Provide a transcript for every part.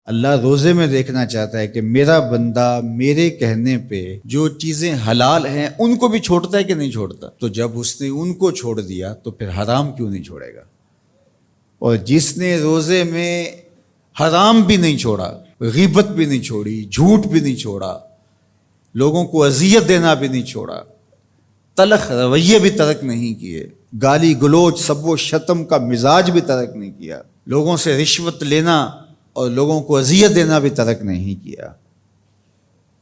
اللہ روزے میں دیکھنا چاہتا ہے کہ میرا بندہ میرے کہنے پہ جو چیزیں حلال ہیں ان کو بھی چھوڑتا ہے کہ نہیں چھوڑتا. تو جب اس نے ان کو چھوڑ دیا تو پھر حرام کیوں نہیں چھوڑے گا؟ اور جس نے روزے میں حرام بھی نہیں چھوڑا، غیبت بھی نہیں چھوڑی، جھوٹ بھی نہیں چھوڑا، لوگوں کو اذیت دینا بھی نہیں چھوڑا، تلخ رویے بھی ترک نہیں کیے، گالی گلوچ سب و شتم کا مزاج بھی ترک نہیں کیا، لوگوں سے رشوت لینا اور لوگوں کو اذیت دینا بھی ترک نہیں کیا،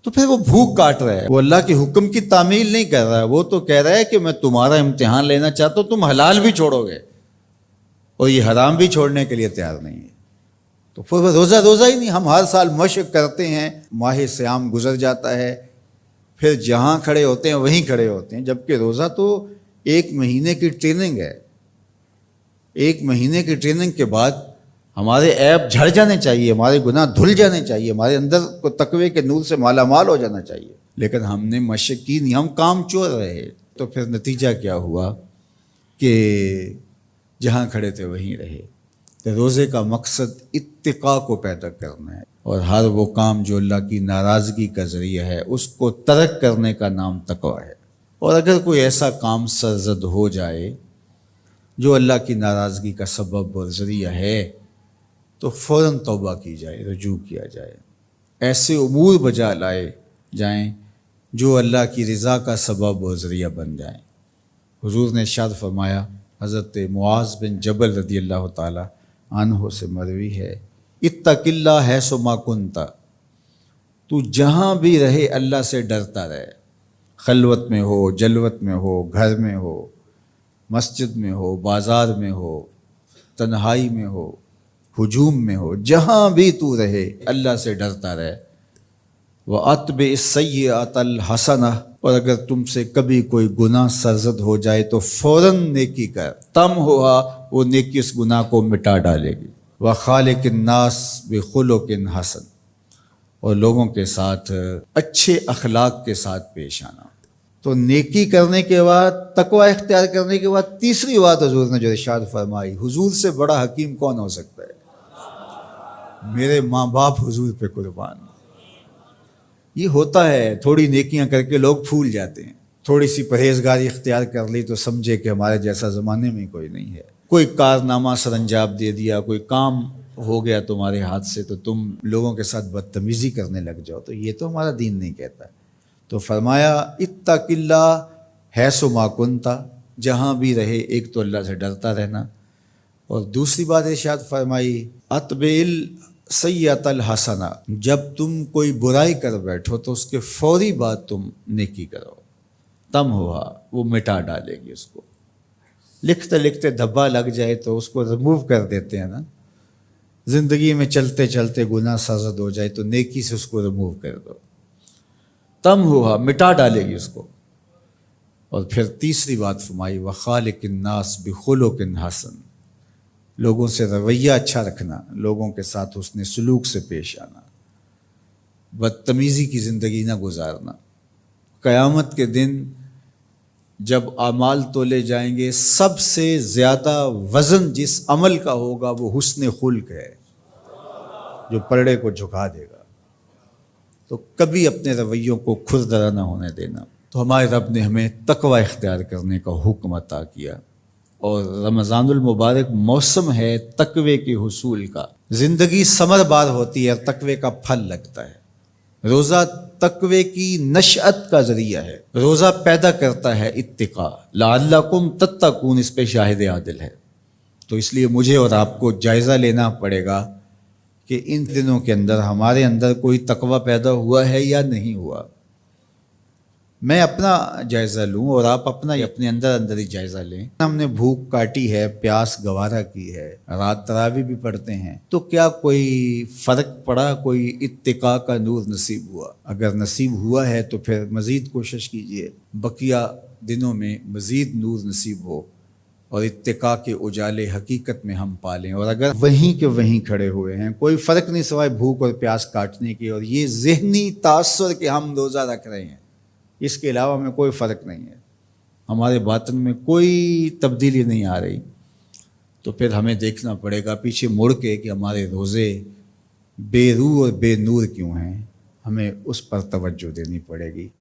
تو پھر وہ بھوک کاٹ رہا ہے. وہ اللہ کے حکم کی تعمیل نہیں کر رہا ہے، وہ تو کہہ رہا ہے کہ میں تمہارا امتحان لینا چاہتا ہوں، تم حلال بھی چھوڑو گے اور یہ حرام بھی چھوڑنے کے لیے تیار نہیں ہے. تو پھر وہ روزہ ہی نہیں. ہم ہر سال مشق کرتے ہیں، ماہ سیام گزر جاتا ہے، پھر جہاں کھڑے ہوتے ہیں وہیں کھڑے ہوتے ہیں، جبکہ روزہ تو 1 مہینے کی ٹریننگ ہے. 1 مہینے کی ٹریننگ کے بعد ہمارے عیب جھڑ جانے چاہیے، ہمارے گناہ دھل جانے چاہیے، ہمارے اندر کو تقوی کے نور سے مالا مال ہو جانا چاہیے. لیکن ہم نے مشق کی نہیں، ہم کام چور رہے. تو پھر نتیجہ کیا ہوا کہ جہاں کھڑے تھے وہیں رہے. تو روزے کا مقصد اتقاء کو پیدا کرنا ہے، اور ہر وہ کام جو اللہ کی ناراضگی کا ذریعہ ہے اس کو ترک کرنے کا نام تقویٰ ہے. اور اگر کوئی ایسا کام سرزد ہو جائے جو اللہ کی ناراضگی کا سبب اور ذریعہ ہے تو فوراً توبہ کی جائے، رجوع کیا جائے، ایسے امور بجا لائے جائیں جو اللہ کی رضا کا سبب اور ذریعہ بن جائیں. حضور نے ارشاد فرمایا، حضرت معاذ بن جبل رضی اللہ تعالی عنہ سے مروی ہے، اتق اللہ حیث ما کنت، تو جہاں بھی رہے اللہ سے ڈرتا رہے، خلوت میں ہو، جلوت میں ہو، گھر میں ہو، مسجد میں ہو، بازار میں ہو، تنہائی میں ہو، ہجوم میں ہو، جہاں بھی تو رہے اللہ سے ڈرتا رہے. وَأَتْبِعِ السَّيِّئَةَ الْحَسَنَةَ، اور اگر تم سے کبھی کوئی گناہ سرزد ہو جائے تو فوراً نیکی کر، تم ہوا وہ نیکی اس گناہ کو مٹا ڈالے گی. وَخَالِقِ النَّاسِ بِخُلُقٍ حَسَنٍ، اور لوگوں کے ساتھ اچھے اخلاق کے ساتھ پیش آنا. تو نیکی کرنے کے بعد، تقوی اختیار کرنے کے بعد، تیسری بات حضور نے جو ارشاد فرمائی، حضور سے بڑا حکیم کون ہو سکتا ہے؟ میرے ماں باپ حضور پہ قربان. یہ ہوتا ہے، تھوڑی نیکیاں کر کے لوگ پھول جاتے ہیں، تھوڑی سی پرہیزگاری اختیار کر لی تو سمجھے کہ ہمارے جیسا زمانے میں کوئی نہیں ہے. کوئی کارنامہ سر انجام دے دیا، کوئی کام ہو گیا تمہارے ہاتھ سے تو تم لوگوں کے ساتھ بدتمیزی کرنے لگ جاؤ، تو یہ تو ہمارا دین نہیں کہتا. تو فرمایا اتق اللہ حیث ما کنت، جہاں بھی رہے ایک تو اللہ سے ڈرتا رہنا، اور دوسری بات ارشاد فرمائی اتبع السیئۃ الحسنہ، جب تم کوئی برائی کر بیٹھو تو اس کے فوری بعد تم نیکی کرو، تم ہوا وہ مٹا ڈالے گی. اس کو لکھتے لکھتے دھبا لگ جائے تو اس کو ریموو کر دیتے ہیں نا. زندگی میں چلتے چلتے گناہ سرزد ہو جائے تو نیکی سے اس کو ریموو کر دو، تم ہوا مٹا ڈالے گی اس کو. اور پھر تیسری بات فرمائی وَخَالِقِ النَّاسِ بِخُلُقٍ حَسَنٍ، لوگوں سے رویہ اچھا رکھنا، لوگوں کے ساتھ حسن سلوک سے پیش آنا، بدتمیزی کی زندگی نہ گزارنا. قیامت کے دن جب اعمال تولے جائیں گے، سب سے زیادہ وزن جس عمل کا ہوگا وہ حسن خلق ہے، جو پلڑے کو جھکا دے گا. تو کبھی اپنے رویوں کو کھردرا نہ ہونے دینا. تو ہمارے رب نے ہمیں تقوی اختیار کرنے کا حکم عطا کیا، اور رمضان المبارک موسم ہے تقوی کے حصول کا. زندگی ثمر بار ہوتی ہے اور تقوی کا پھل لگتا ہے. روزہ تقوی کی نشأت کا ذریعہ ہے، روزہ پیدا کرتا ہے اتقاء. لعلکم تتقون اس پہ شاہد عادل ہے. تو اس لیے مجھے اور آپ کو جائزہ لینا پڑے گا کہ ان دنوں کے اندر ہمارے اندر کوئی تقوی پیدا ہوا ہے یا نہیں ہوا. میں اپنا جائزہ لوں اور آپ اپنے اندر ہی جائزہ لیں. ہم نے بھوک کاٹی ہے، پیاس گوارا کی ہے، رات تراویح بھی پڑھتے ہیں، تو کیا کوئی فرق پڑا؟ کوئی اتقاء کا نور نصیب ہوا؟ اگر نصیب ہوا ہے تو پھر مزید کوشش کیجئے بقیہ دنوں میں مزید نور نصیب ہو اور اتقاء کے اجالے حقیقت میں ہم پالیں. اور اگر وہیں کے وہیں کھڑے ہوئے ہیں، کوئی فرق نہیں سوائے بھوک اور پیاس کاٹنے کی اور یہ ذہنی تاثر کہ ہم روزہ رکھ رہے ہیں، اس کے علاوہ میں کوئی فرق نہیں ہے، ہمارے باطن میں کوئی تبدیلی نہیں آ رہی، تو پھر ہمیں دیکھنا پڑے گا پیچھے مڑ کے کہ ہمارے روزے بے روح اور بے نور کیوں ہیں، ہمیں اس پر توجہ دینی پڑے گی۔